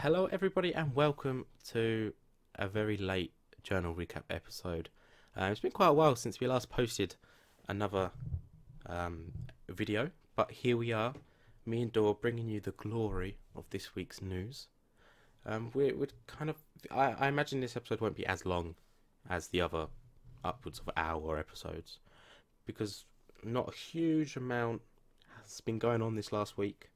Hello, everybody, and welcome to a very late journal recap episode. It's been quite a while since we last posted another um, video, but here we are, me and Dor bringing you the glory of this week's news. We're kind of, I imagine this episode won't be as long as the other upwards of hour episodes because not a huge amount has been going on this last week.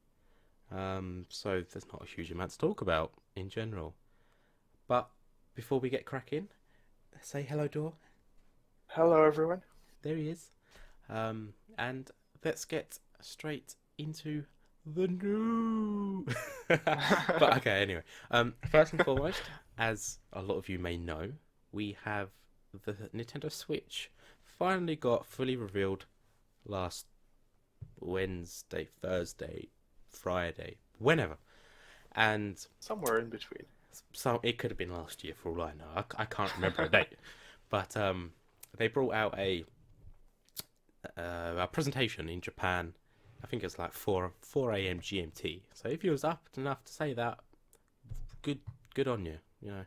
So there's not a huge amount to talk about in general. But before we get cracking, say hello, Dor. Hello, everyone. There he is. And let's get straight into the news. But okay, anyway. First and foremost, as a lot of you may know, we have the Nintendo Switch finally got fully revealed last Wednesday, Thursday, Friday, whenever. And Somewhere in between. so it could have been last year for all I know. I can't remember a date. But they brought out a presentation in Japan. I think it's like 4 a.m. GMT. So if you was up enough to say that, good on you, you know.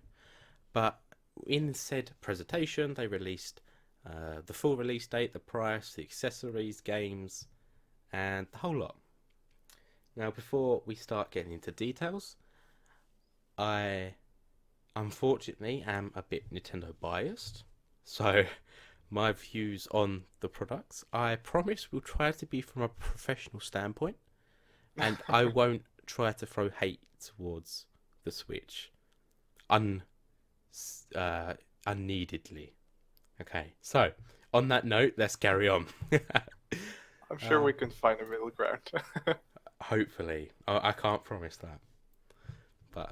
But in said presentation, they released the full release date, the price, the accessories, games, and the whole lot. Now, before we start getting into details, I unfortunately am a bit Nintendo biased. So, my views on the products, I promise will try to be from a professional standpoint, and I won't try to throw hate towards the Switch un unneededly. Okay, so on that note, let's carry on. I'm sure uh, we can find a middle ground. Hopefully, I can't promise that. But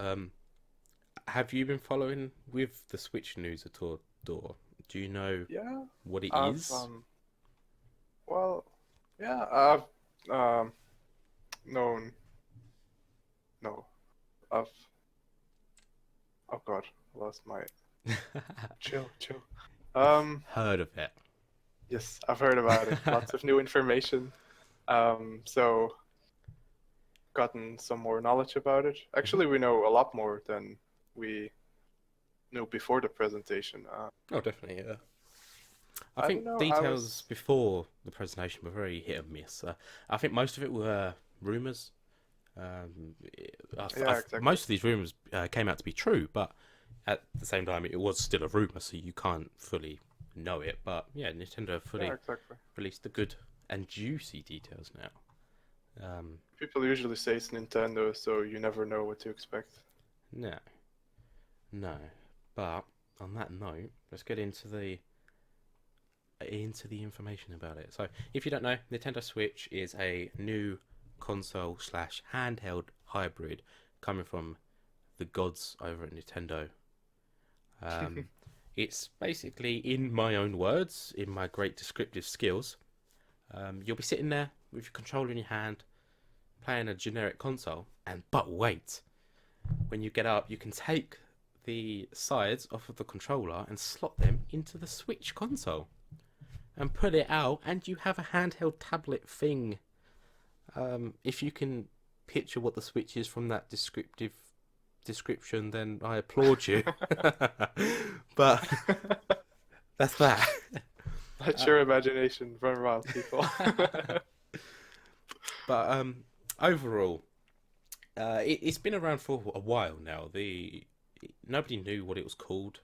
have you been following with the Switch news at all, Dor? Do you know Yeah, what it I've is? well, yeah, I've known no, I've oh God, I lost my chill. Um, Heard of it? yes, I've heard about it. Lots of new information. So gotten some more knowledge about it. Mhm. Actually, we know a lot more than we knew before the presentation. Oh, definitely. Yeah. I I don't think know. I details was before the presentation were very hit and miss. I think most of it were rumors. Um, yeah, exactly. most of these rumors came out to be true, but at the same time, it was still a rumor, so you can't fully know it. But yeah, Nintendo Yeah, fully exactly. released the good and juicy details now. Um, People usually say it's Nintendo, so you never know what to expect. no, no. But on that note, let's get into the information about it. So, if you don't know, Nintendo Switch is a new console slash handheld hybrid coming from the gods over at Nintendo. Um, it's basically, in my own words, in my great descriptive skills, you'll be sitting there with your controller in your hand, playing a generic console, and but wait, when you get up, you can take the sides off of the controller and slot them into the Switch console and put it out, and you have a handheld tablet thing. If you can picture what the Switch is from that description, then I applaud you. But that's that. Let Uh, your imagination run wild, people. but overall, it's been around for a while now. The Nobody knew what it was called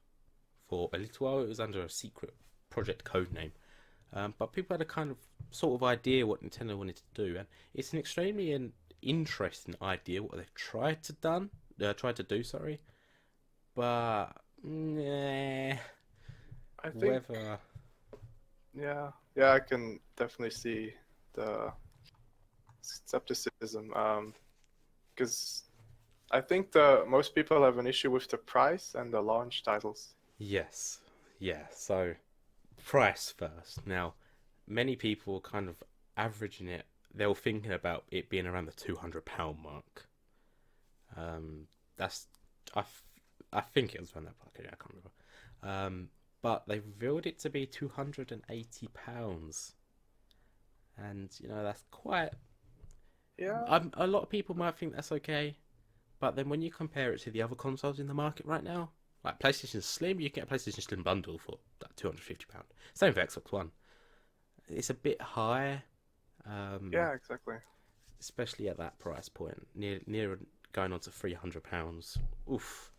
for a little while. It was under a secret project code name. But people had a kind of sort of idea what Nintendo wanted to do, and it's an extremely interesting idea what they've tried to do. Sorry, but I think, whether yeah, I can definitely see the skepticism. Because I think the most people have an issue with the price and the launch titles. yes, yeah. So price first. Now, many people are kind of averaging it. They were thinking about it being around the £200 mark. Um, that's I, I think it was around that mark. Yeah, I can't remember. But they revealed it to be £280, and you know that's quite. Yeah, A lot of people might think that's okay, But then when you compare it to the other consoles in the market right now, like PlayStation Slim, you can get a PlayStation Slim bundle for like £250. Same for Xbox One. It's a bit high, um, Yeah, exactly. especially at that price point, near going on to £300. Oof.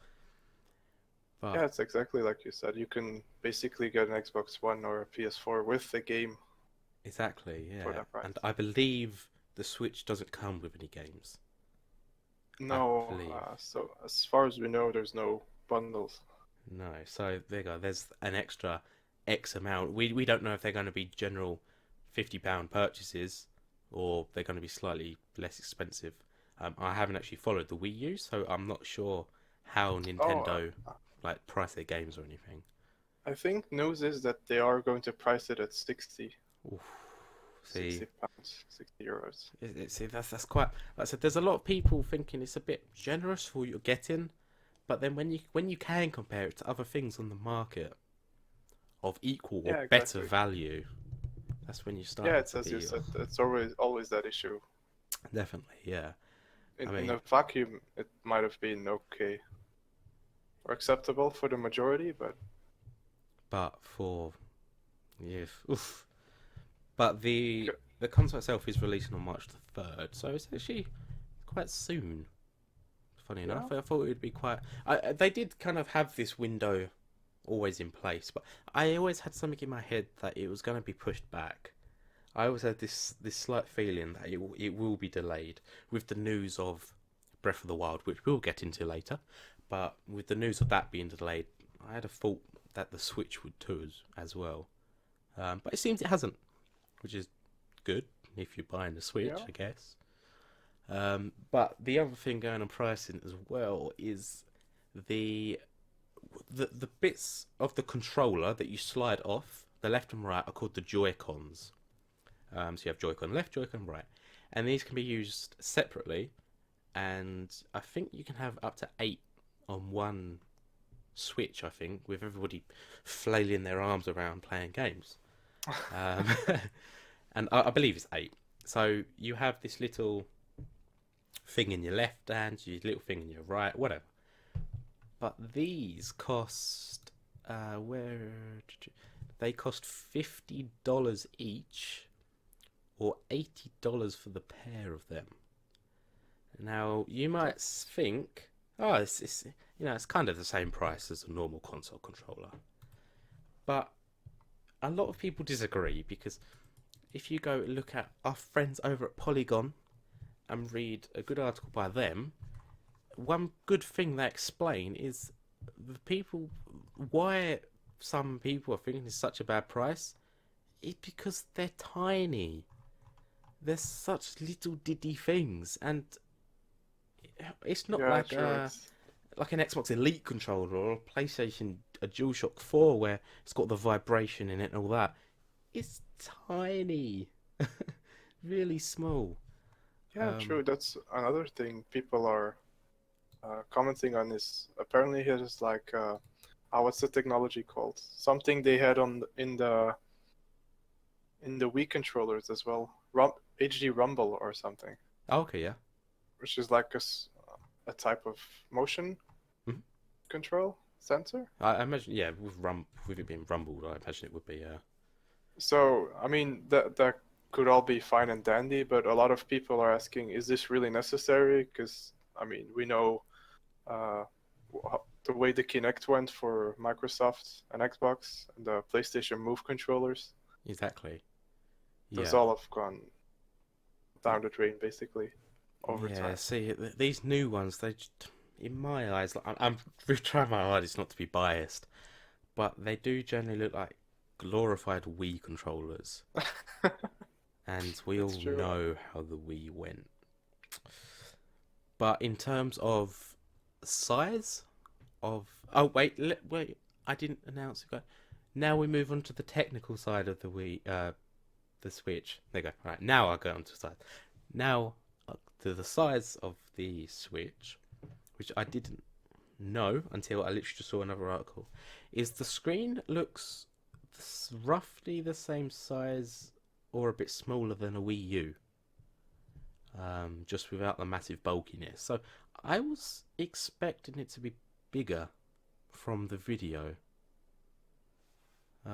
Yeah, But it's exactly like you said. You can basically get an Xbox One or a PS4 with the game exactly, for yeah. that price. And I believe the Switch doesn't come with any games. I No, believe. so as far as we know, there's no bundles. No. So there you go. There's an extra X amount. We don't know if they're going to be general £50 purchases or they're going to be slightly less expensive. I haven't actually followed the Wii U, so I'm not sure how Oh, Nintendo like price their games or anything. I think news is that they are going to price it at 60, Oof. See, 60 pounds, 60 euros. see that's quite. Like I said, there's a lot of people thinking it's a bit generous for what you're getting, but then when you can compare it to other things on the market of equal or Yeah, better exactly. value, that's when you're Yeah, starting it's to as you be said, it's always that issue. definitely, yeah. I In mean, a vacuum, it might have been okay or acceptable for the majority, but but for yeah, oof. But c- the console itself is releasing on March the 3rd, so it's actually quite soon. Funny yeah. enough, I thought it would be quite. They did kind of have this window always in place, but I always had something in my head that it was going to be pushed back. I always had this slight feeling that it will be delayed with the news of Breath of the Wild, which we'll get into later. But with the news of that being delayed, I had a thought that the Switch would too as well. But it seems it hasn't, which is good if you're buying the Switch, Yeah. I guess. But the other thing going on pricing as well is the the bits of the controller that you slide off the left and right are called the Joy Cons. So you have Joy-Con left, Joy-Con right, and these can be used separately. And I think you can have up to 8 on one Switch. I think with everybody flailing their arms around playing games. Um, and I believe it's 8. So you have this little thing in your left hand, your little thing in your right, whatever. But these cost where they cost $50 each, or $80 for the pair of them. Now you might That's think, oh, it's it's kind of the same price as a normal console controller, but a lot of people disagree because if you go look at our friends over at Polygon and read a good article by them, one good thing they explain is the people why some people are thinking it's such a bad price is because they're tiny. They're such little diddy things, and it's not yeah, true. It's like an Xbox Elite controller or a PlayStation a DualShock 4 where it's got the vibration in it and all that. It's tiny, really small. yeah, Um, true. That's another thing people are commenting on is apparently it is like what's the technology called? Something they had on in the Wii controllers as well. HD Rumble or something, okay, yeah. which is like a type of motion Mhm. control sensor. I imagine, yeah, with it being rumbled, I imagine it would be. So, I mean, that could all be fine and dandy, but a lot of people are asking, is this really necessary? Because, I mean, we know uh, the way the Kinect went for Microsoft and Xbox and the PlayStation Move controllers. Exactly. Those Yeah. all have gone down the drain basically over Yeah. time. See, these new ones, they just, in my eyes, like, I'm trying my hardest not to be biased, but they do generally look like glorified Wii controllers. And we It's all true. know how the Wii went. But in terms of size of wait, wait, I didn't announce it. Now we move on to the technical side of the Wii, the Switch. There you go. Right now I'll go on to size. Now to the size of the Switch, which I didn't know until I literally just saw another article. Is the screen looks roughly the same size or a bit smaller than a Wii U, just without the massive bulkiness. So I was expecting it to be bigger from the video.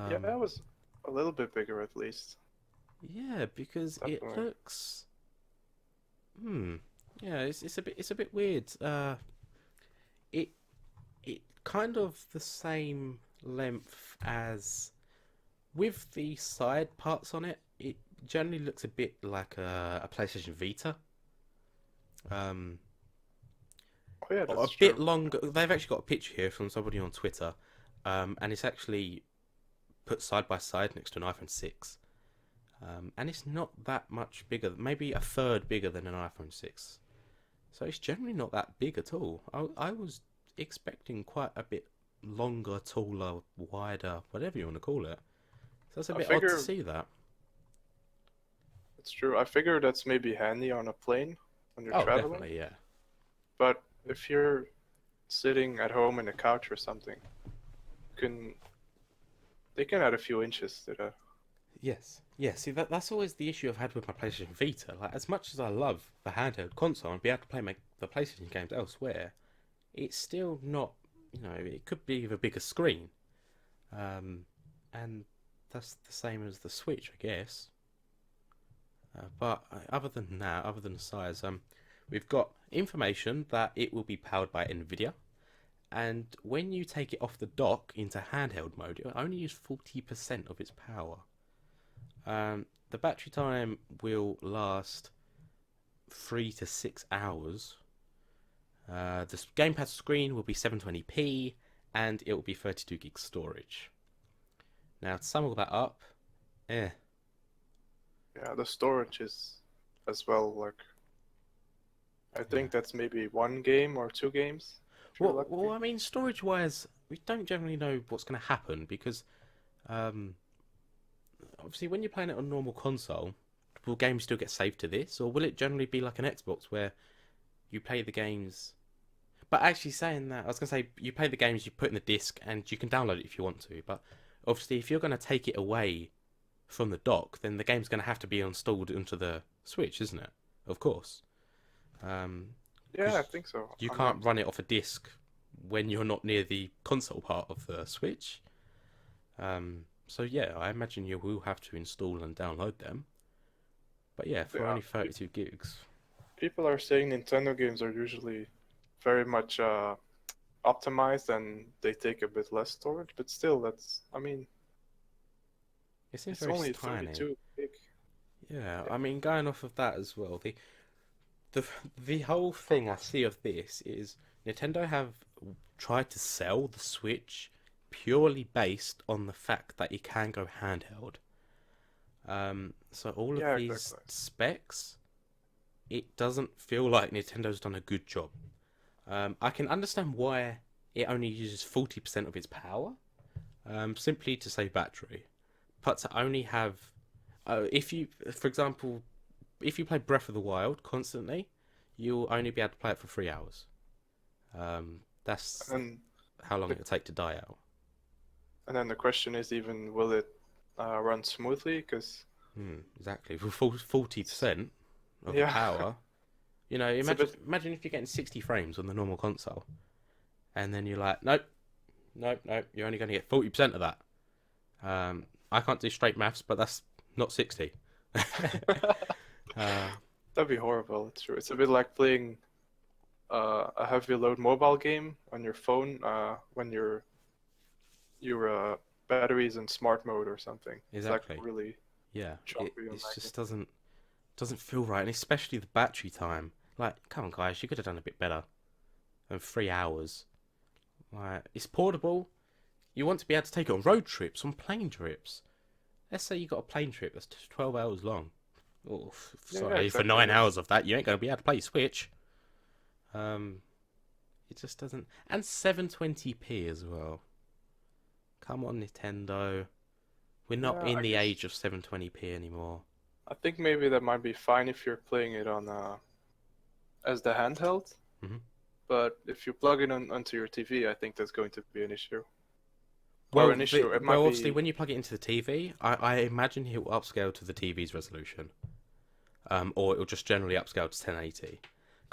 Yeah, Um, it was a little bit bigger at least. yeah, because it Definitely. looks. Hmm. Yeah, it's a bit weird. It it kind of the same length as with the side parts on it. It generally looks a bit like a PlayStation Vita. Um, Oh yeah, a that's bit true. longer. They've actually got a picture here from somebody on Twitter, and it's actually put side by side next to an iPhone 6. And it's not that much bigger, maybe a third bigger than an iPhone 6. So it's generally not that big at all. I was expecting quite a bit longer, taller, wider, whatever you want to call it. So that's a I bit odd to figure see that. it's true. I figure that's maybe handy on a plane when you're Oh, traveling. definitely, yeah. But if you're sitting at home in a couch or something, can they can add a few inches to that. Yes. Yeah, see, that's always the issue I've had with my PlayStation Vita. Like, as much as I love the handheld console and be able to play the PlayStation games elsewhere, it's still not, it could be with a bigger screen. And that's the same as the Switch, I guess. But other than that, other than the size, we've got information that it will be powered by Nvidia. And when you take it off the dock into handheld mode, it will only use 40% of its power. The battery time will last 3 to 6 hours. The gamepad screen will be 720p and it will be 32 gig storage. Now, to sum all that up, eh. Yeah, the storage is as well like I Yeah. think that's maybe one game or two games if you're Well, lucky. I mean, storage wise, we don't generally know what's going to happen because um, obviously, when you're playing it on normal console, will games still get saved to this, or will it generally be like an Xbox where you play the games? But actually, saying that, I was going to say you play the games you put in the disc and you can download it if you want to. But obviously, if you're going to take it away from the dock, then the game's going to have to be installed into the Switch, isn't it? Of course, Yeah, I because think so. you I'm can't run it off a disc when you're not near the console part of the Switch. So yeah, I imagine you will have to install and download them. But yeah, for yeah. only 32 gigs. People are saying Nintendo games are usually very much optimized and they take a bit less storage, but still that's I mean, It seems it's very only tiny. 32 gig. Yeah, Yeah. I mean, going off of that as well, the the whole thing I see of this is Nintendo have tried to sell the Switch purely based on the fact that it can go handheld. So all of Yeah, these exactly. specs, it doesn't feel like Nintendo's done a good job. I can understand why it only uses 40% of its power, simply to save battery. But to only have, if you, for example, if you play Breath of the Wild constantly, you'll only be able to play it for 3 hours. That's And how long the it will take to die out. and then the question is even will it run smoothly? Because Exactly. For 40% of the yeah, power, it's a bit imagine if you're getting 60 frames on the normal console, and then you're like, nope, nope, nope, you're only going to get 40% of that. I can't do straight maths, but that's not 60. uh, that'd be horrible. It's true. It's a bit like playing a heavy load mobile game on your phone when your battery is in smart mode or something. It's like exactly. really Yeah, choppy and it laggy. just doesn't feel right, and especially the battery time. Like, come on, guys, you could have done a bit better than 3 hours. Like, it's portable. You want to be able to take it on road trips, on plane trips. Let's say you got a plane trip that's 12 hours long. Oh, Yeah, sorry, for exactly. 9 hours of that, you ain't going to be able to play Switch. Um, it just doesn't. And 720p as well. Come on, Nintendo. We're not Yeah, in I the guess age of 720p anymore. I think maybe that might be fine if you're playing it on as the handheld, hmm but if you plug it onto your TV, I think that's going to be an issue. Or Well, an issue. It might obviously, be when you plug it into the TV, I imagine it will upscale to the TV's resolution, or it will just generally upscale to 1080.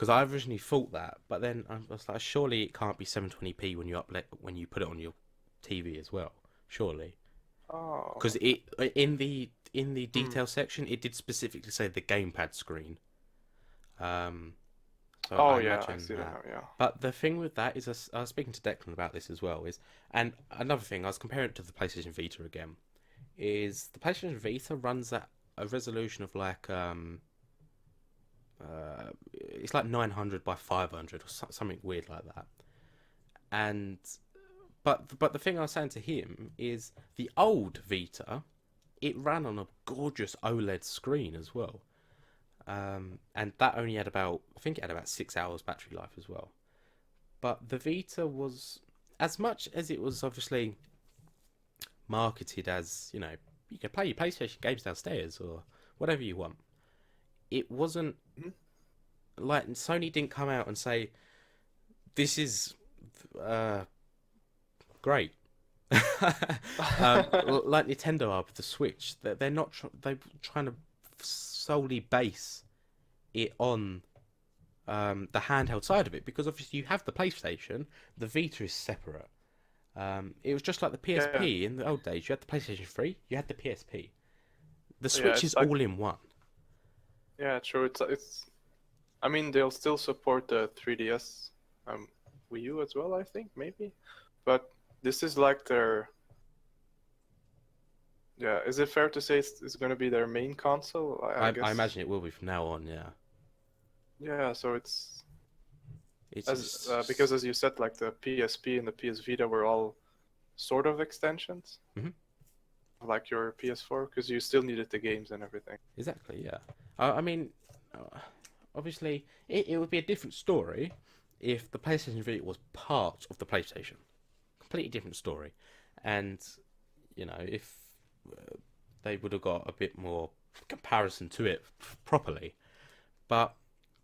Because I originally thought that, but then I was like, surely it can't be 720p when you put it on your TV as well. Surely, Oh, because okay. it in the Hmm. detail section it did specifically say the gamepad screen. Um, so Oh I yeah, I imagine see that that. now. Yeah. But the thing with that is, I was speaking to Declan about this as well. And another thing, I was comparing it to the PlayStation Vita again. Is the PlayStation Vita runs at a resolution of like it's like 900 by 500 or something weird like that. And but the thing I was saying to him is the old Vita, it ran on a gorgeous OLED screen as well. And that only had about, I think it had about 6 hours battery life as well. But the Vita was, as much as it was obviously marketed as, you can play your PlayStation games downstairs or whatever you want. It wasn't Mhm. like Sony didn't come out and say this is uh, great. Like Nintendo are with the Switch, they're not they're trying to solely base it on the handheld side of it, because obviously you have the PlayStation, the Vita is separate. It was just like the Yeah, PSP in the old days. You had the PlayStation 3, you had the PSP. The yeah. Switch is It's like all in one. yeah, true. It's. I mean, they'll still support the 3DS, Wii U as well. I think maybe, but this is like their. Yeah, is it fair to say it's going to be their main console? I I guess. imagine it will be from now on. Yeah, Yeah, so it's it's as just because as you said, like the PSP and the PS Vita were all sort of extensions, mhm, like your PS4, because you still needed the games and everything. exactly. Yeah, I mean, uh, obviously it would be a different story if the PlayStation Vita was part of the PlayStation. Completely different story, and if they would have got a bit more comparison to it properly. But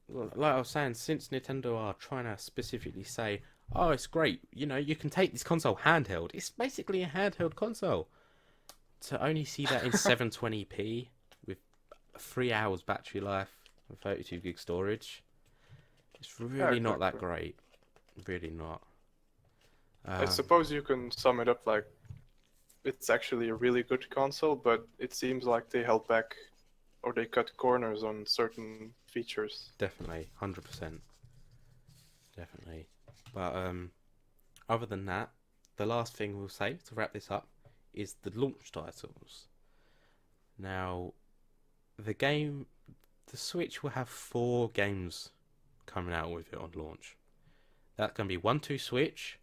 like I was saying, since Nintendo are trying to specifically say, "Oh, it's great," you can take this console handheld. It's basically a handheld console. To only see that in 720p with 3 hours battery life and 32 gig storage, it's Yeah, really not that exactly. great. Really not. I Um, suppose you can sum it up like it's actually a really good console, but it seems like they held back or they cut corners on certain features. Definitely, 100%, definitely. But other than that, the last thing we'll say to wrap this up is the launch titles. Now, the game, the Switch will have 4 games coming out with it on launch. That's going to be 1-2 Switch,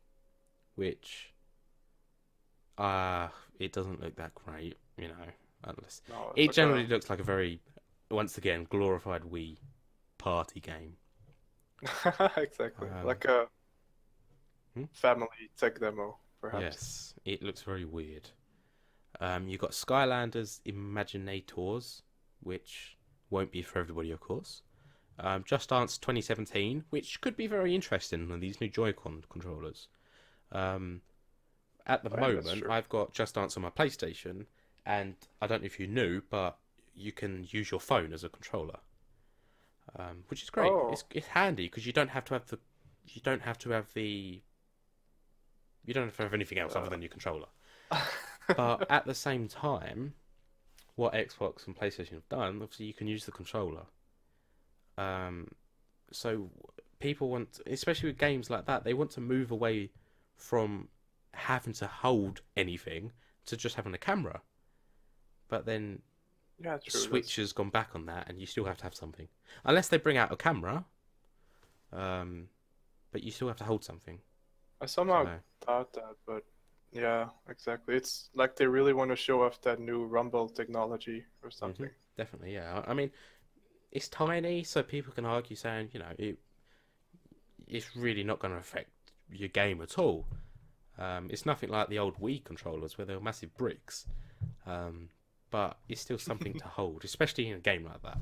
which it doesn't look that great, Unless No, it's it like a generally looks like a very, once again, glorified Wii party game. exactly Um, like a hmm? family tech demo, perhaps. Yes, it looks very weird. You've got Skylanders Imaginators, which won't be for everybody, of course. Just Dance 2017, which could be very interesting on these new Joy-Con controllers. Um, at the Oh, yeah, that's moment, true. I've got Just Dance on my PlayStation, and I don't know if you knew, but you can use your phone as a controller, which is great. Oh, It's handy because you don't have to have anything else other uh, than your controller. But at the same time, what Xbox and PlayStation have done, obviously you can use the controller. Um, so people want, especially with games like that, they want to move away from having to hold anything to just having a camera. But then yeah, true. Switch That's has gone back on that, and you still have to have something, unless they bring out a camera. Um, but you still have to hold something. I somehow So thought that, but yeah, exactly. It's like they really want to show off that new Rumble technology or hmm something. definitely, yeah. I mean, it's tiny, so people can argue saying, it's really not going to affect your game at all. It's nothing like the old Wii controllers where they were massive bricks. Um, but it's still something to hold, especially in a game like that.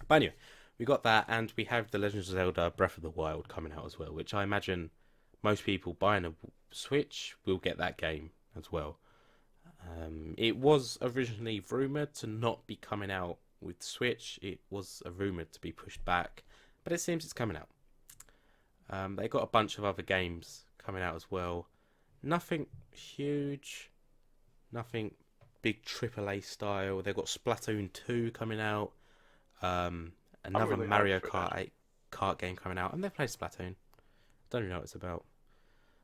But anyway, we got that, and we have The Legend of Zelda Breath of the Wild coming out as well, which I imagine most people buying a Switch will get that game as well. It was originally rumoured to not be coming out with Switch, it was rumored to be pushed back, but it seems it's coming out. They got a bunch of other games coming out as well. Nothing huge, nothing big AAA style. They've got Splatoon 2 coming out. I'm Another really hyped Mario for that. Kart 8 kart game coming out. I've never played Splatoon. Don't even know what it's about.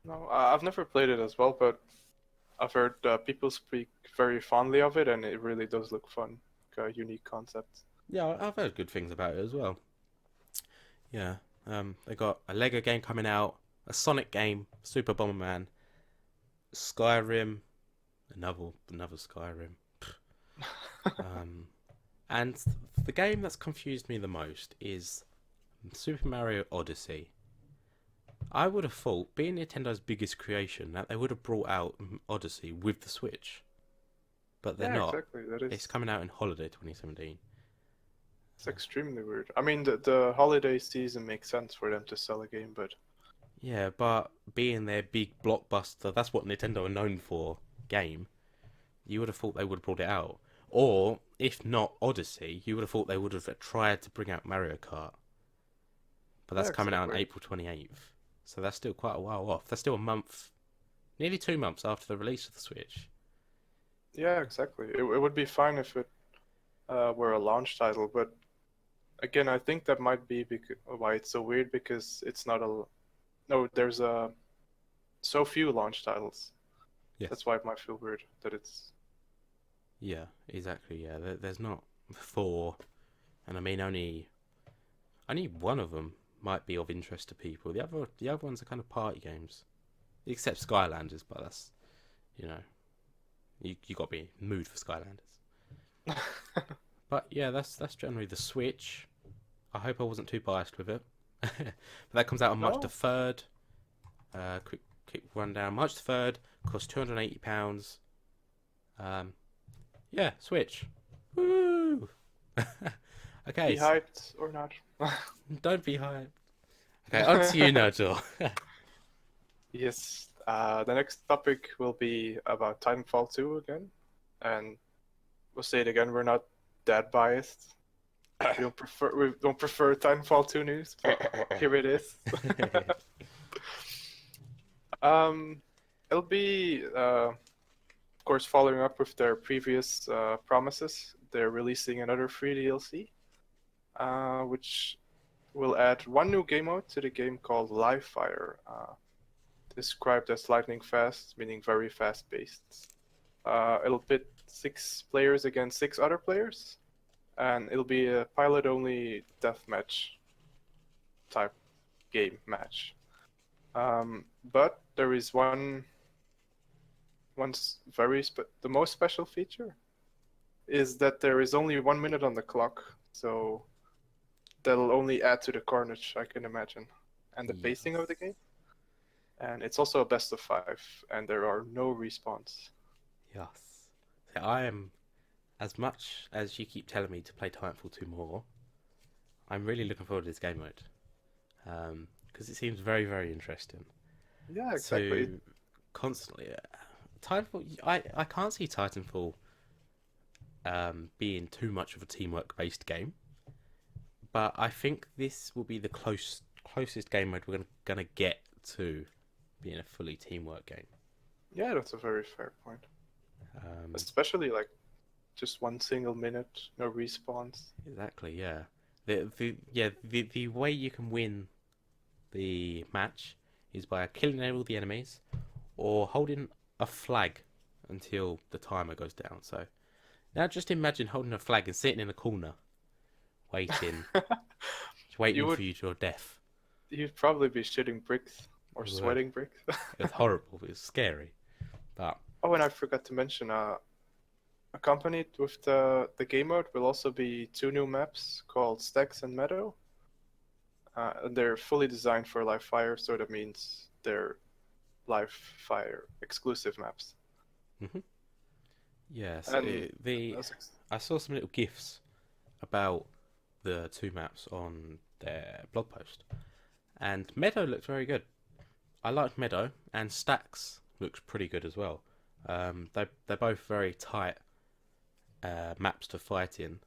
No, I've never played it as well, but I've heard people speak very fondly of it, and it really does look fun. Like a unique concept. Yeah, I've heard good things about it as well. Yeah. They got a Lego game coming out, a Sonic game, Super Bomberman, Skyrim, another Skyrim. Um, and the game that's confused me the most is Super Mario Odyssey. I would have thought, being Nintendo's biggest creation, that they would have brought out Odyssey with the Switch, but they're Yeah, not. exactly. That It's is. coming out in holiday 2017. It's extremely weird. I mean, the holiday season makes sense for them to sell a game, but Yeah, but being their big blockbuster, that's what Nintendo are known for, game, you would have thought they would have brought it out. Or, if not Odyssey, you would have thought they would have tried to bring out Mario Kart. But yeah, that's coming out on exactly. April 28th. So that's still quite a while off. That's still a month, nearly 2 months after the release of the Switch. Yeah, exactly. It would be fine if it were a launch title, but again, I think that might be why it's so weird because it's not a no. There's so few launch titles. Yes. That's why it might feel weird that it's Yeah, exactly. Yeah, there's not four, and I mean only one of them might be of interest to people. The other ones are kind of party games, except Skylanders. But that's you know you got to be in the mood for Skylanders. But yeah, that's generally the Switch. I hope I wasn't too biased with it. But that comes out on March the no. 3rd. Quick rundown. March the 3rd costs £280. Um, yeah, Switch. Woo! Okay, Be hyped or not. don't be hyped. Okay, on to you, Nigel. Yes. The next topic will be about Titanfall 2 again, and we'll say it again. We're not that biased. We don't prefer Titanfall 2 news, but here it is. Um, it'll be, of course, following up with their previous promises. They're releasing another free DLC, which will add one new game mode to the game called Live Fire, described as lightning fast, meaning very fast paced. It'll pit 6 players against 6 other players, and it'll be a pilot only deathmatch type game match. But there is the most special feature is that there is only 1 minute on the clock, so that'll only add to the carnage, I can imagine, and the pacing of the Yes. game. And it's also a best of 5, and there are no respawns. Yes. So I am, as much as you keep telling me to play Titanfall 2 more, I'm really looking forward to this game mode. Because it seems very, very interesting. Yeah, exactly. To constantly. Titanfall, I can't see Titanfall being too much of a teamwork based game, but I think this will be the closest game mode we're gonna get to being a fully teamwork game. Yeah, that's a very fair point. Um, Especially like just one single minute, no respawns. exactly, yeah. The way you can win the match is by killing all the enemies or holding a flag until the timer goes down. So now just imagine holding a flag and sitting in a corner, waiting, You waiting would for your death. you'd probably be shooting bricks or It would. sweating bricks. It was horrible. It was scary. But Oh, and I forgot to mention, accompanied with the game mode will also be 2 new maps called Stacks and Meadow. And they're fully designed for live fire, so that means they're live fire exclusive maps. mhm. Yes, And the that's I saw some little gifs about the two maps on their blog post, and Meadow looked very good. I liked Meadow, and Stacks looks pretty good as well. They're both very tight maps to fight in,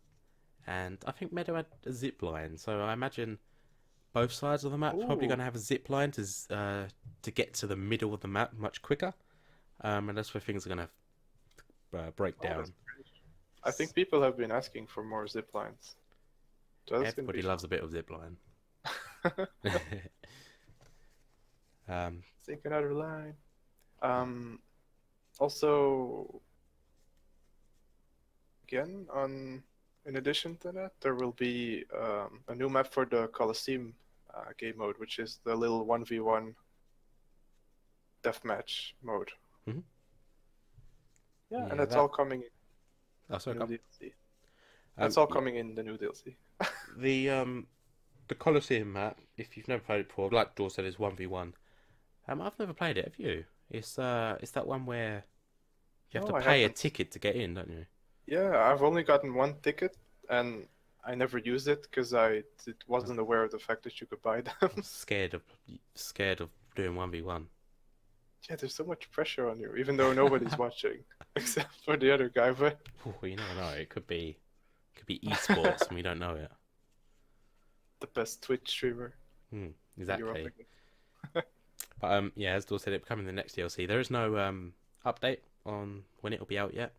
and I think Meadow had a zip line, so I imagine both sides of the map probably going Ooh, to have a zip line to get to the middle of the map much quicker. And that's where things are going to break oh, that's down. great. I think people have been asking for more zip lines. So that's gonna be Everybody fun. loves a bit of zip line. um, Think another line. Um, Also, again, in addition to that, there will be a new map for the Colosseum game mode, which is the little 1v1 deathmatch mode. mhm. Yeah, and Yeah, that's that. all coming Oh, in sorry, the new come. DLC. That's all Yeah, coming in the new DLC. the Colosseum map. If you've never played it before, like Daw said, is 1v1. I've never played it. Have you? It's that one where you have to No, I pay a haven't. ticket to get in, don't you? Yeah, I've only gotten one ticket, and I never used it because I'm wasn't aware of the fact that you could buy them. scared of doing 1v1. Yeah, there's so much pressure on you, even though nobody's watching except for the other guy. But Oh, you never know. It could be esports, and we don't know it. the best Twitch streamer in Europe, I Exactly. guess. But yeah, as Daw said, it becoming the next DLC. There is no update on when it'll be out yet.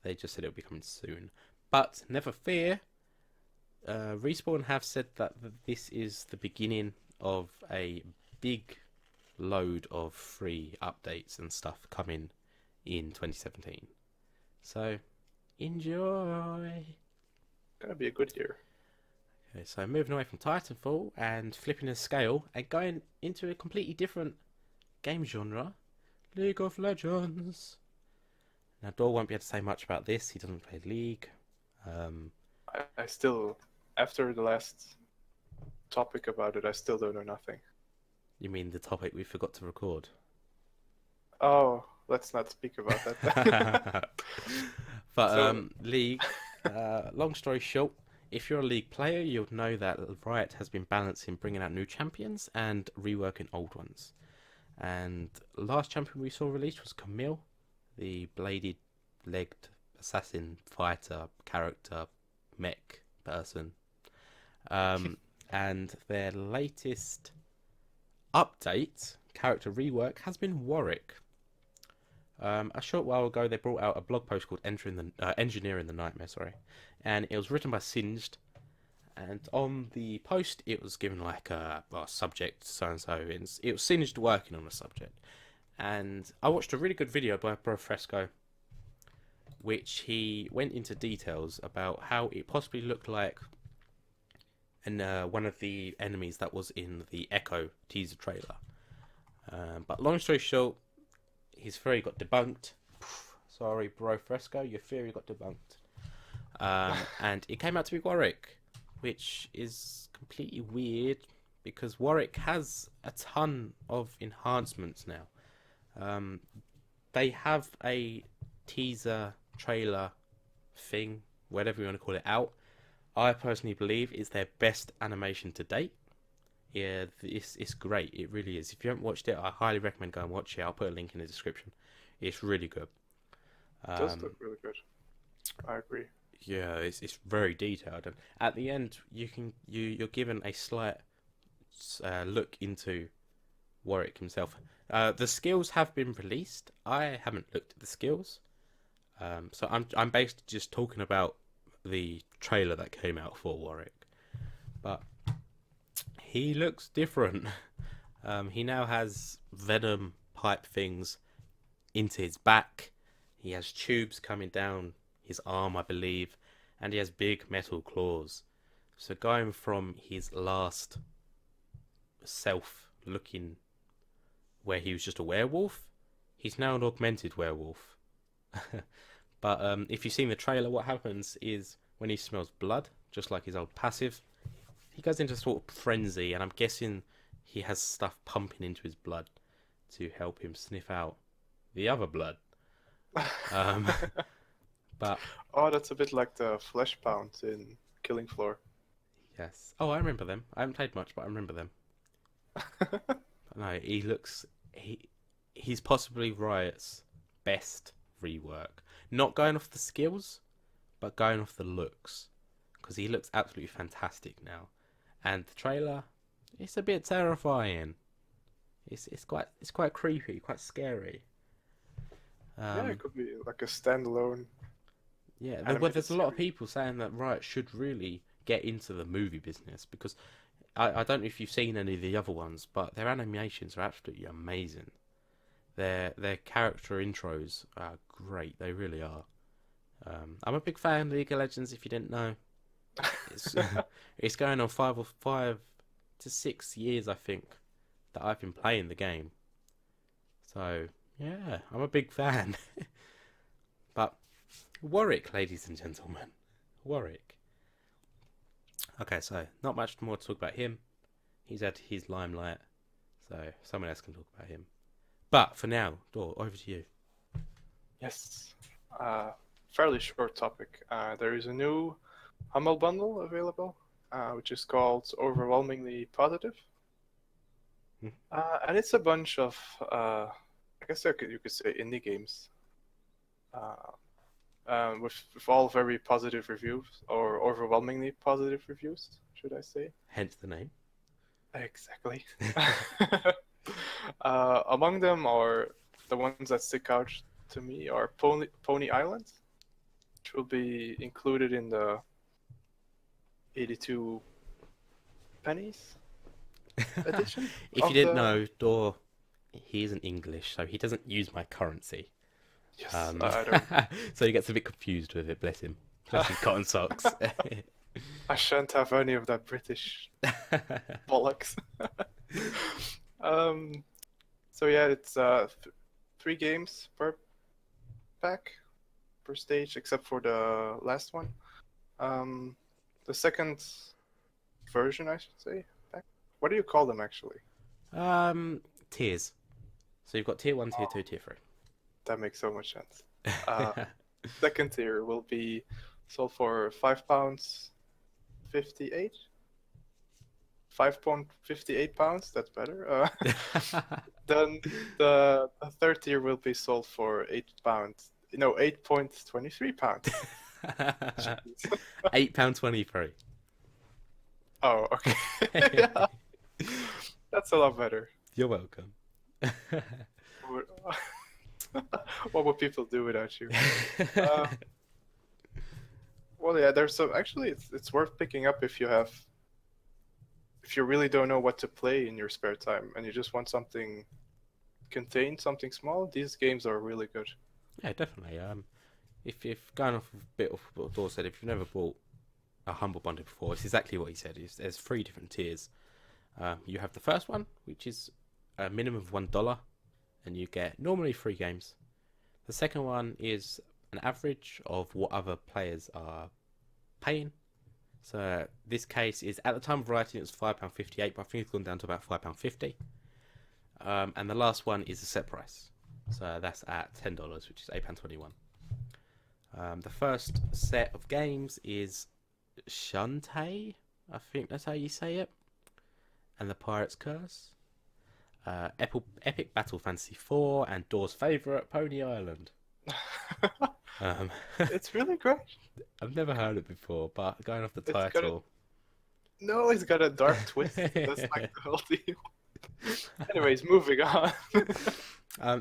They just said it'll be coming soon. But never fear, Respawn have said that this is the beginning of a big load of free updates and stuff coming in 2017. So enjoy. Gonna be a good year. Okay, so moving away from Titanfall and flipping a scale and going into a completely different game genre, League of Legends. Now, Dor won't be able to say much about this. He doesn't play League. Um, I still, after the last topic about it, I still don't know nothing. you mean the topic we forgot to record? Oh, let's not speak about that then. But So, League. Long story short, if you're a League player, you'll know that Riot has been balancing bringing out new champions and reworking old ones. And last champion we saw released was Camille, the bladed legged assassin fighter character mech person. Um, and their latest update, character rework, has been Warwick. A short while ago, they brought out a blog post called Engineering the Nightmare, sorry, and it was written by Singed. And on the post, it was given like a subject so and so. It was Singed working on a subject, and I watched a really good video by Bro Fresco, which he went into details about how it possibly looked like and one of the enemies that was in the Echo teaser trailer. But long story short, his theory got debunked. Sorry, Bro Fresco, your theory got debunked. And it came out to be Warwick, which is completely weird because Warwick has a ton of enhancements now. Um, they have a teaser trailer thing, whatever you want to call it, out. I personally believe it's their best animation to date. Yeah, it's great. It really is. If you haven't watched it, I highly recommend go and watch it. I'll put a link in the description. It's really good. it does Um, look really good. I agree. yeah, it's very detailed, and at the end, you're given a slight look into Warwick himself. The skills have been released. I haven't looked at the skills, so I'm basically just talking about the trailer that came out for Warwick. But he looks different. He now has venom pipe things into his back. He has tubes coming down his arm, I believe, and he has big metal claws. So going from his last self looking where he was just a werewolf, he's now an augmented werewolf. But if you've seen the trailer, what happens is when he smells blood, just like his old passive, he goes into sort of frenzy, and I'm guessing he has stuff pumping into his blood to help him sniff out the other blood. Um, but Oh, that's a bit like the flesh pounds in Killing Floor. yes, oh, I remember them. I haven't played much, but I remember them. But no, he's possibly Riot's best rework. Not going off the skills, but going off the looks, because he looks absolutely fantastic now. And the trailer, It's a bit terrifying. It's quite creepy, quite scary. Yeah, it Um, could be like a standalone yeah, well, animated there's a lot of series. people saying that Riot should really get into the movie business because I don't know if you've seen any of the other ones, but their animations are absolutely amazing. Their character intros are great. They really are. I'm a big fan of League of Legends. If you didn't know, it's it's going on 5 to 6 years, I think, that I've been playing the game. So yeah, I'm a big fan. But Warwick, ladies and gentlemen, Warwick. Okay, so not much more to talk about him. He's had his limelight, so someone else can talk about him. But for now, Dor, over to you. Yes. Uh, Fairly short topic. There is a new Humble bundle available, which is called Overwhelmingly Positive. Mhm. And it's a bunch of, I guess you could say indie games, uh, with all very positive reviews, or overwhelmingly positive reviews, should I say? Hence the name. Exactly. Among them are the ones that stick out to me are Pony Island, which will be included in the 82 pennies edition If you of didn't the. know, Dor, he isn't English, so he doesn't use my currency. Yes, Um, I don't. so he gets a bit confused with it. Bless him. Bless his cotton socks. I shan't have any of that British bollocks. um, so yeah, it's 3 games per pack per stage, except for the last one. Um, the second version, I should say. Pack. What do you call them actually? um, Tiers. So you've got tier one, tier Oh, two, tier three. that makes so much sense. Second tier will be sold for £5 58. £5.58. That's better. Then the third tier will be sold for £8. No, £8.23. Jeez. £8.23. Oh, okay. Yeah, that's a lot better. You're welcome. What what would people do without you? Uh, well, yeah, there's some. Actually, it's worth picking up if you really don't know what to play in your spare time and you just want something contained, something small. These games are really good. Yeah, definitely. If going off a bit of what Dor said, if you've never bought a humble bundle before, it's exactly what he said. There's 3 different tiers. You have the first one, which is a minimum of $1, and you get normally 3 games. The second one is an average of what other players are paying. So this case is at the time of writing it was £5.58, but I think it's gone down to about £5.50. And the last one is a set price. So that's at $10, which is £8.21. The first set of games is Shantae, I think that's how you say it, and the Pirate's Curse. Epic Battle Fantasy 4, and Dor's favourite, Pony Island. Um, It's really great. I've never heard it before, but going off the It's got a title. no, it's got a dark twist. That's like the whole deal. Anyways, moving on.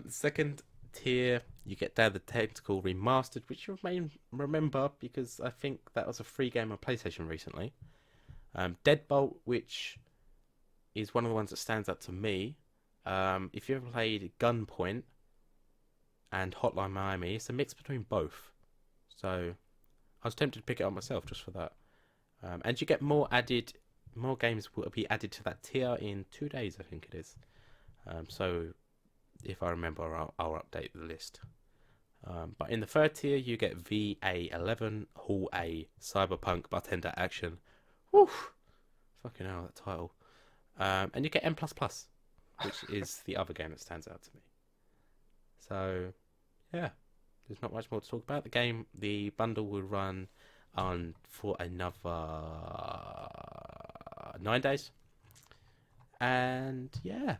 Second tier, you get Day of the Tentacle Remastered, which you may remember because I think that was a free game on PlayStation recently. Deadbolt, which is one of the ones that stands out to me. If you ever played Gunpoint and Hotline Miami, it's a mix between both. So I was tempted to pick it up myself just for that. And you get more added. More games will be added to that tier in 2 days, I think it is. So if I remember, I'll update the list. But in the third tier, you get VA11 Hall A Cyberpunk Bartender Action. Woo! Fucking hell, that title. And you get M++, which is the other game that stands out to me. So, yeah, there's not much more to talk about. The bundle will run on for another 9 days. And yeah,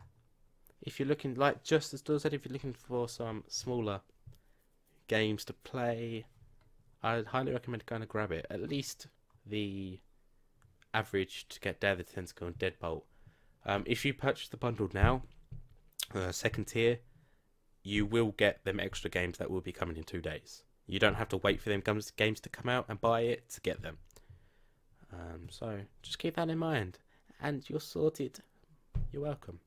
if you're looking, like just as Doyle said, if you're looking for some smaller games to play, I'd highly recommend going to grab it. At least the average to get Day of the Tentacle and Deadbolt If you purchase the bundle now, second tier, you will get them extra games that will be coming in 2 days. You don't have to wait for them games to come out and buy it to get them. So just keep that in mind, and you're sorted. You're welcome.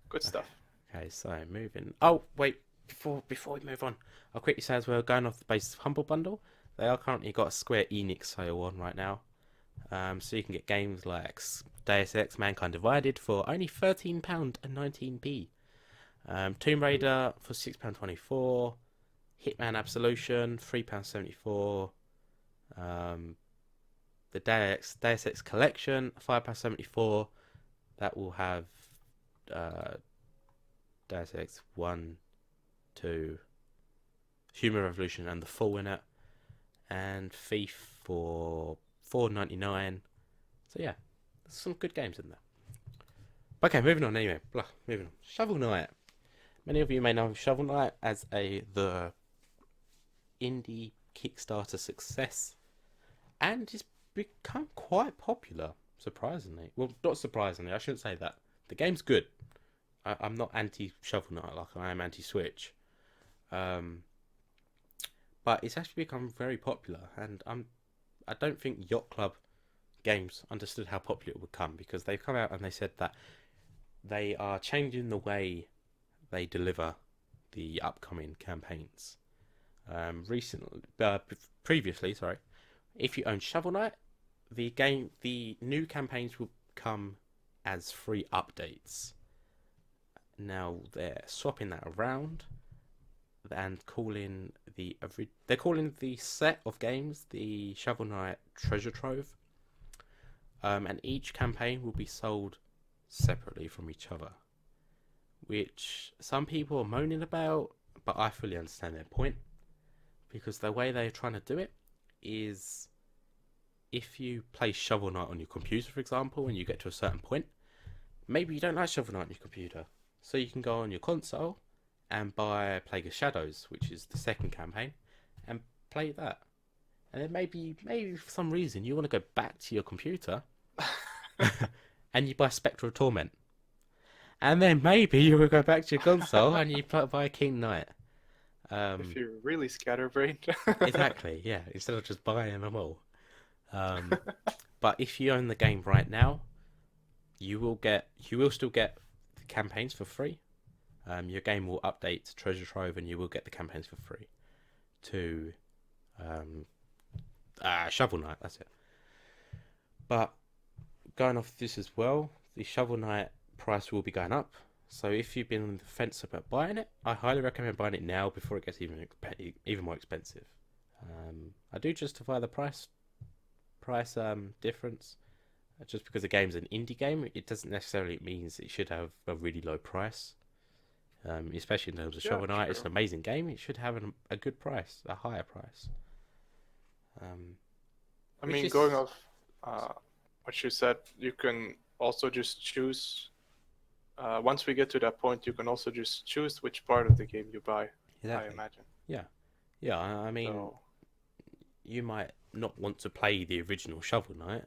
Good stuff. Okay, so moving. Oh wait, before we move on, I'll quickly say as well, going off the basis of Humble Bundle, they are currently got a Square Enix sale on right now. So you can get games like Deus Ex: Mankind Divided for only £13.19p. Tomb Raider for £6.24. Hitman Absolution £3.74. The Deus Ex Collection £5.74. That will have Deus Ex 1, 2, Human Revolution, and The Fall in it, and Thief for £4.99. So yeah, there's some good games in there. Okay, moving on anyway. Moving on. Shovel Knight. Many of you may know Shovel Knight as the indie Kickstarter success, and it's become quite popular, surprisingly. Well, not surprisingly, I shouldn't say that. The game's good. I'm not anti-Shovel Knight like I am anti-Switch. But it's actually become very popular, and I don't think Yacht Club Games understood how popular it would come, because they've come out and they said that they are changing the way they deliver the upcoming campaigns. Previously, sorry, if you own Shovel Knight, the new campaigns will come as free updates. Now they're swapping that around and they're calling the set of games the Shovel Knight Treasure Trove. And each campaign will be sold separately from each other, which some people are moaning about, but I fully understand their point, because the way they're trying to do it is, if you play Shovel Knight on your computer, for example, and you get to a certain point, maybe you don't like Shovel Knight on your computer, so you can go on your console and buy Plague of Shadows, which is the second campaign, and play that. And then maybe for some reason you want to go back to your computer and you buy Spectral Torment. And then maybe you will go back to your console and you buy King Knight. If you're really scatterbrained. Exactly, yeah. Instead of just buying them all. But if you own the game right now, you will still get the campaigns for free. Your game will update to Treasure Trove, and you will get the campaigns for free to Shovel Knight. That's it. But going off this as well, the Shovel Knight price will be going up. So if you've been on the fence about buying it, I highly recommend buying it now before it gets even more expensive. I do justify the price difference. Just because the game's an indie game, it doesn't necessarily mean it should have a really low price. Especially in terms of Shovel Knight, it's an amazing game. It should have a good price, a higher price. I mean, going off what you said, you can also just choose. Once we get to that point, you can also just choose which part of the game you buy. Exactly. I imagine. Yeah. I mean, you might not want to play the original Shovel Knight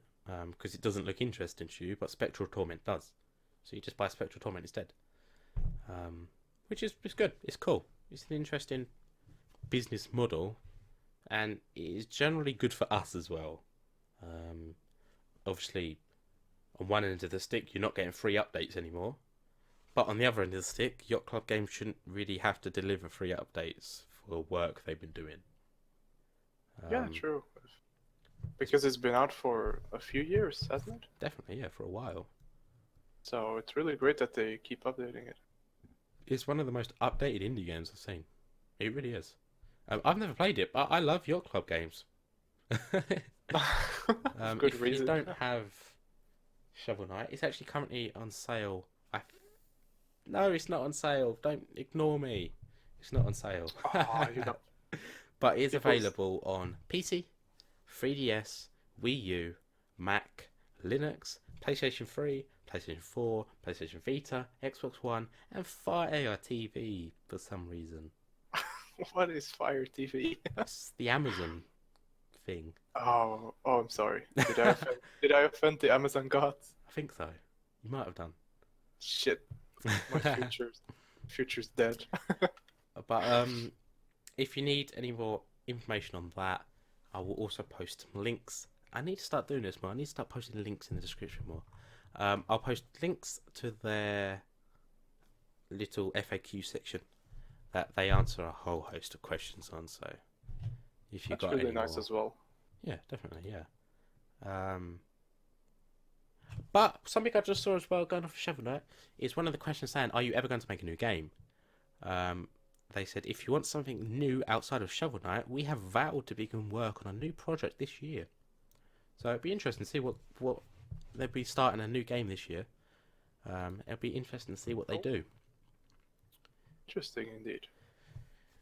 because it doesn't look interesting to you, but Spectral Torment does. So you just buy Spectral Torment instead. Which is good. It's cool. It's an interesting business model, and it is generally good for us as well. Obviously, on one end of the stick, you're not getting free updates anymore, but on the other end of the stick, Yacht Club Games shouldn't really have to deliver free updates for work they've been doing. Yeah, true. Because it's been out for a few years, hasn't it? Definitely, yeah, for a while. So it's really great that they keep updating it. It's one of the most updated indie games I've seen. It really is. I've never played it, but I love Yacht Club Games. Good reason. If you don't have Shovel Knight, it's actually currently on sale. No, it's not on sale. Don't ignore me. It's not on sale. But it's available on PC, 3DS, Wii U, Mac, Linux, PlayStation 3, PlayStation 4, PlayStation Vita, Xbox One, and Fire TV for some reason. What is Fire TV? It's the Amazon thing. Oh, I'm sorry. Did I offend the Amazon gods? I think so. You might have done. Shit, my future's dead. But if you need any more information on that, I will also post some links. I need to start doing this more. I need to start posting links in the description more. I'll post links to their little FAQ section that they answer a whole host of questions on. So if you That's got really any nice more, as well. yeah, definitely, yeah. But something I just saw as well, going off of Shovel Knight, is one of the questions saying, "Are you ever going to make a new game?" Um, they said, "If you want something new outside of Shovel Knight, we have vowed to begin work on a new project this year." So it'd be interesting to see what they'll be starting a new game this year. It'll be interesting to see what they do. Interesting indeed.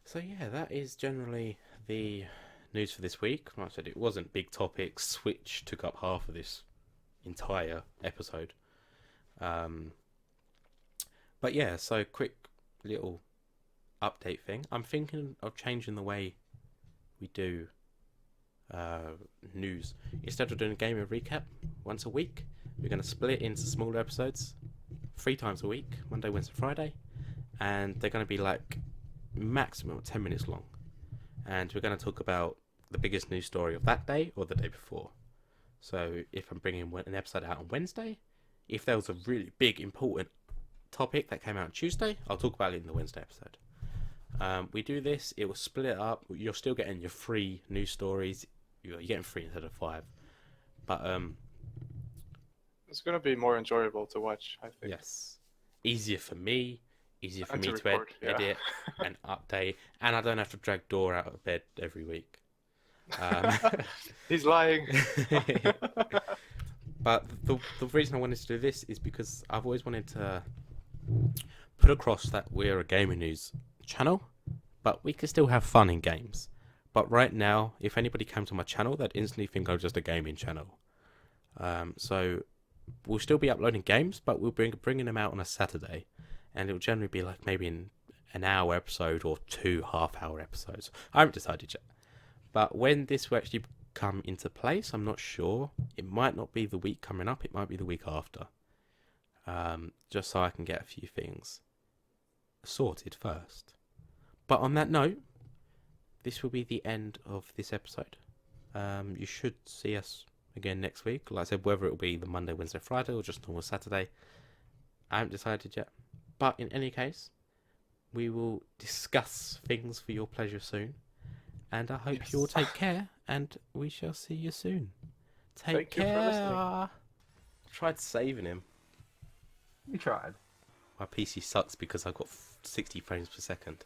So yeah, that is generally the news for this week. Like I said, it wasn't big topics. Switch took up half of this entire episode. But yeah, so quick little update thing. I'm thinking of changing the way we do news. Instead of doing a gaming recap once a week, we're going to split it into smaller episodes 3 times a week, Monday, Wednesday, Friday, and they're going to be like maximum 10 minutes long. And we're going to talk about the biggest news story of that day or the day before. So if I'm bringing an episode out on Wednesday, if there was a really big important topic that came out on Tuesday, I'll talk about it in the Wednesday episode. We do this, it will split it up. You're still getting your 3 news stories. You're getting 3 instead of 5. But it's gonna be more enjoyable to watch, I think. yes, easier for me, easier for And me to to record, yeah. edit and update, and I don't have to drag Dora out of bed every week. He's lying. But the reason I wanted to do this is because I've always wanted to put across that we're a gaming news channel, but we can still have fun in games. But right now, if anybody came to my channel, they'd instantly think I'm just a gaming channel. So we'll still be uploading games, but we'll bringing them out on a Saturday, and it'll generally be like maybe in an hour episode or 2 half-hour episodes. I haven't decided yet. But when this will actually come into place, I'm not sure. It might not be the week coming up. It might be the week after. Just so I can get a few things sorted first. But on that note, this will be the end of this episode. You should see us again next week. Like I said, whether it will be the Monday, Wednesday, Friday, or just normal Saturday, I haven't decided yet. But in any case, we will discuss things for your pleasure soon. And I hope you all take care, and we shall see you soon. Take care. Thank you for listening. I tried saving him. You tried. My PC sucks because I've got 60 frames per second.